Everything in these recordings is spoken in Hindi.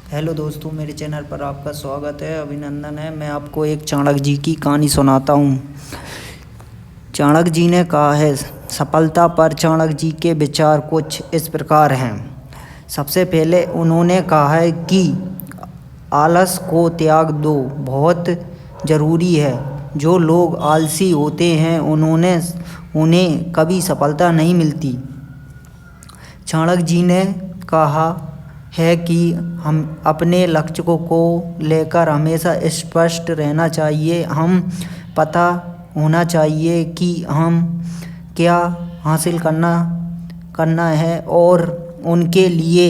हेलो दोस्तों, मेरे चैनल पर आपका स्वागत है, अभिनंदन है। मैं आपको एक चाणक्य जी की कहानी सुनाता हूँ। चाणक्य जी ने कहा है, सफलता पर चाणक्य जी के विचार कुछ इस प्रकार हैं। सबसे पहले उन्होंने कहा है कि आलस को त्याग दो, बहुत ज़रूरी है। जो लोग आलसी होते हैं उन्हें कभी सफलता नहीं मिलती। चाणक्य जी ने कहा है कि हम अपने लक्ष्य को लेकर हमेशा स्पष्ट रहना चाहिए। हम पता होना चाहिए कि हम क्या हासिल करना है और उनके लिए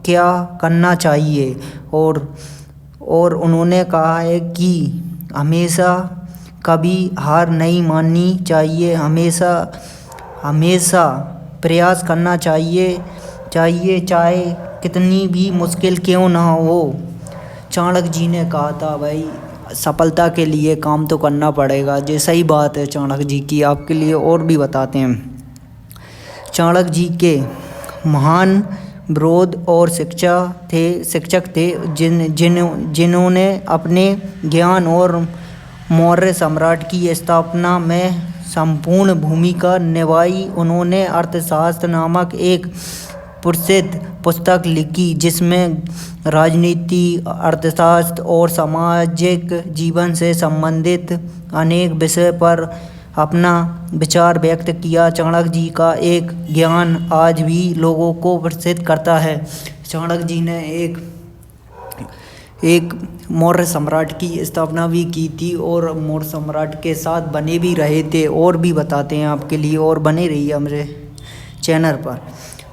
क्या करना चाहिए। और उन्होंने कहा है कि हमेशा कभी हार नहीं माननी चाहिए, हमेशा प्रयास करना चाहिए चाहे कितनी भी मुश्किल क्यों ना हो। चाणक्य जी ने कहा था, भाई सफलता के लिए काम तो करना पड़ेगा। ये सही बात है चाणक्य जी की। आपके लिए और भी बताते हैं। चाणक्य जी के महान विरोध और शिक्षक थे जिन्होंने अपने ज्ञान और मौर्य सम्राट की स्थापना में संपूर्ण भूमिका निभाई। उन्होंने अर्थशास्त्र नामक एक प्रसिद्ध पुस्तक लिखी जिसमें राजनीति, अर्थशास्त्र और सामाजिक जीवन से संबंधित अनेक विषय पर अपना विचार व्यक्त किया। चाणक्य जी का एक ज्ञान आज भी लोगों को प्रसिद्ध करता है। चाणक्य जी ने एक मौर्य सम्राट की स्थापना भी की थी और मौर्य सम्राट के साथ बने भी रहे थे। और भी बताते हैं आपके लिए, और बने रहिए हमारे चैनल पर।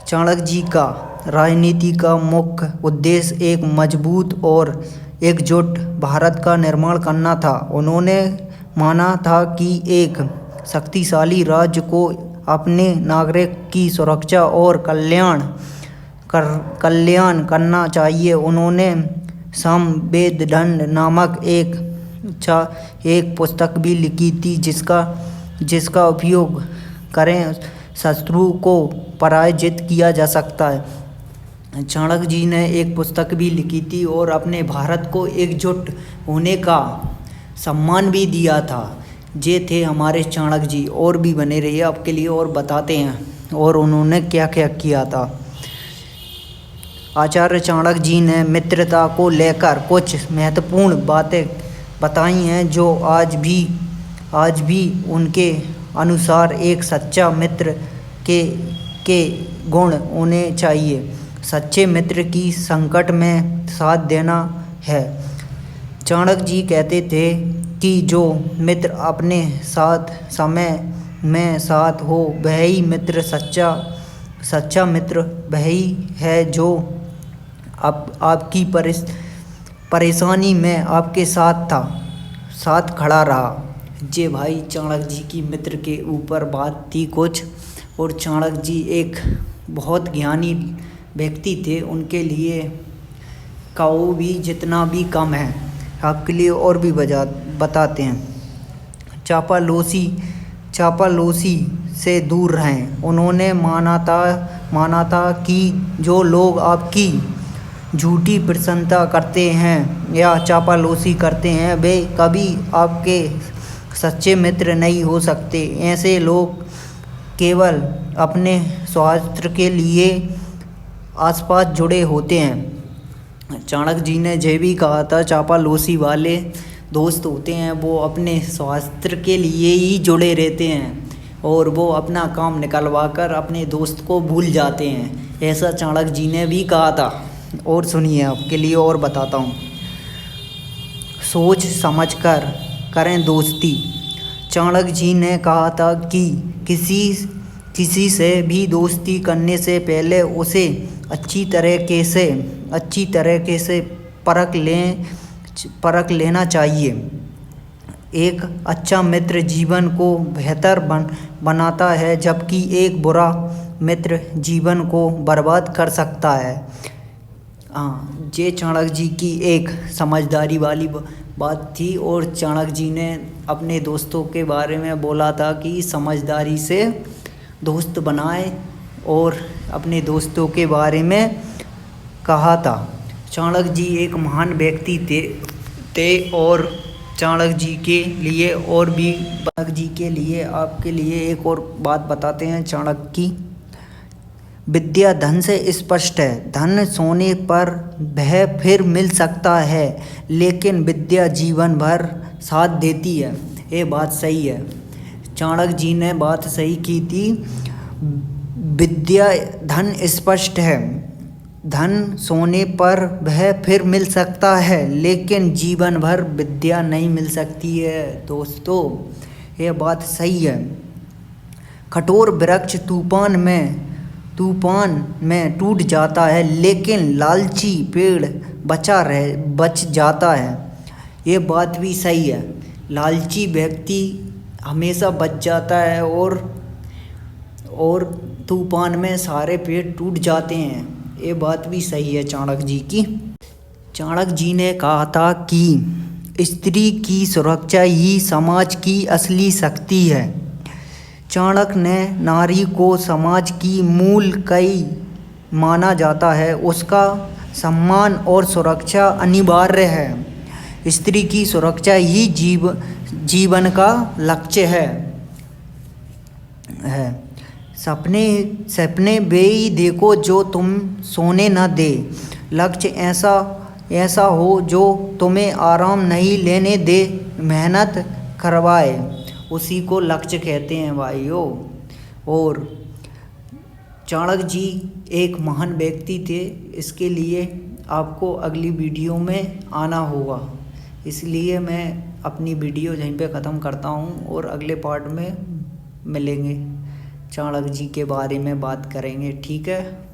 चाणक्य जी का राजनीति का मुख्य उद्देश्य एक मजबूत और एकजुट भारत का निर्माण करना था। उन्होंने माना था कि एक शक्तिशाली राज्य को अपने नागरिक की सुरक्षा और कल्याण करना चाहिए। उन्होंने सामवेद नामक एक पुस्तक भी लिखी थी जिसका उपयोग करें शत्रु को पराजित किया जा सकता है। चाणक्य जी ने एक पुस्तक भी लिखी थी और अपने भारत को एकजुट होने का सम्मान भी दिया था। ये थे हमारे चाणक्य जी। और भी बने रहिए, आपके लिए और बताते हैं और उन्होंने क्या क्या किया था। आचार्य चाणक्य जी ने मित्रता को लेकर कुछ महत्वपूर्ण बातें बताई हैं जो आज भी उनके अनुसार एक सच्चा मित्र के गुण होने चाहिए। सच्चे मित्र की संकट में साथ देना है। चाणक्य जी कहते थे कि जो मित्र अपने साथ समय में साथ हो वह ही मित्र सच्चा मित्र वही है जो आपकी परेशानी में आपके साथ खड़ा रहा। जे भाई चाणक्य जी की मित्र के ऊपर बात थी कुछ। और चाणक्य जी एक बहुत ज्ञानी व्यक्ति थे, उनके लिए कहो भी जितना भी कम है। आपके लिए और भी बताते हैं। चापलूसी से दूर रहें। उन्होंने माना था कि जो लोग आपकी झूठी प्रशंसा करते हैं या चापलूसी करते हैं वे कभी आपके सच्चे मित्र नहीं हो सकते। ऐसे लोग केवल अपने स्वार्थ के लिए आसपास जुड़े होते हैं। चाणक्य जी ने यह भी कहा था, चापलूसी वाले दोस्त होते हैं वो अपने स्वार्थ के लिए ही जुड़े रहते हैं और वो अपना काम निकलवा कर अपने दोस्त को भूल जाते हैं। ऐसा चाणक्य जी ने भी कहा था। और सुनिए, आपके लिए और बताता हूँ। सोच समझकर करें दोस्ती। चाणक्य जी ने कहा था कि किसी से भी दोस्ती करने से पहले उसे अच्छी तरीके से परख लेना चाहिए। एक अच्छा मित्र जीवन को बेहतर बनाता है जबकि एक बुरा मित्र जीवन को बर्बाद कर सकता है। ये चाणक्य जी की एक समझदारी वाली बात थी। और चाणक्य जी ने अपने दोस्तों के बारे में बोला था कि समझदारी से दोस्त बनाए और अपने दोस्तों के बारे में कहा था। चाणक्य जी एक महान व्यक्ति थे और चाणक्य जी के लिए और भी चाणक्य जी के लिए आपके लिए एक और बात बताते हैं। चाणक्य की विद्या धन से स्पष्ट है। धन सोने पर वह फिर मिल सकता है, लेकिन विद्या जीवन भर साथ देती है। ये बात सही है। चाणक्य जी ने बात सही की थी। विद्या धन स्पष्ट है, धन सोने पर वह फिर मिल सकता है, लेकिन जीवन भर विद्या नहीं मिल सकती है। दोस्तों, ये बात सही है। कठोर वृक्ष तूफान में टूट जाता है, लेकिन लालची पेड़ बच जाता है। ये बात भी सही है। लालची व्यक्ति हमेशा बच जाता है और तूफान में सारे पेड़ टूट जाते हैं। ये बात भी सही है चाणक्य जी की। चाणक्य जी ने कहा था कि स्त्री की सुरक्षा ही समाज की असली शक्ति है। चाणक्य ने नारी को समाज की मूल कई माना जाता है। उसका सम्मान और सुरक्षा अनिवार्य है। स्त्री की सुरक्षा ही जीवन का लक्ष्य है। सपने वे ही देखो जो तुम सोने न दे। लक्ष्य ऐसा हो जो तुम्हें आराम नहीं लेने दे, मेहनत करवाए, उसी को लक्ष्य कहते हैं भाइयों। और चाणक्य जी एक महान व्यक्ति थे, इसके लिए आपको अगली वीडियो में आना होगा। इसलिए मैं अपनी वीडियो यहीं पे ख़त्म करता हूँ और अगले पार्ट में मिलेंगे, चाणक्य जी के बारे में बात करेंगे। ठीक है।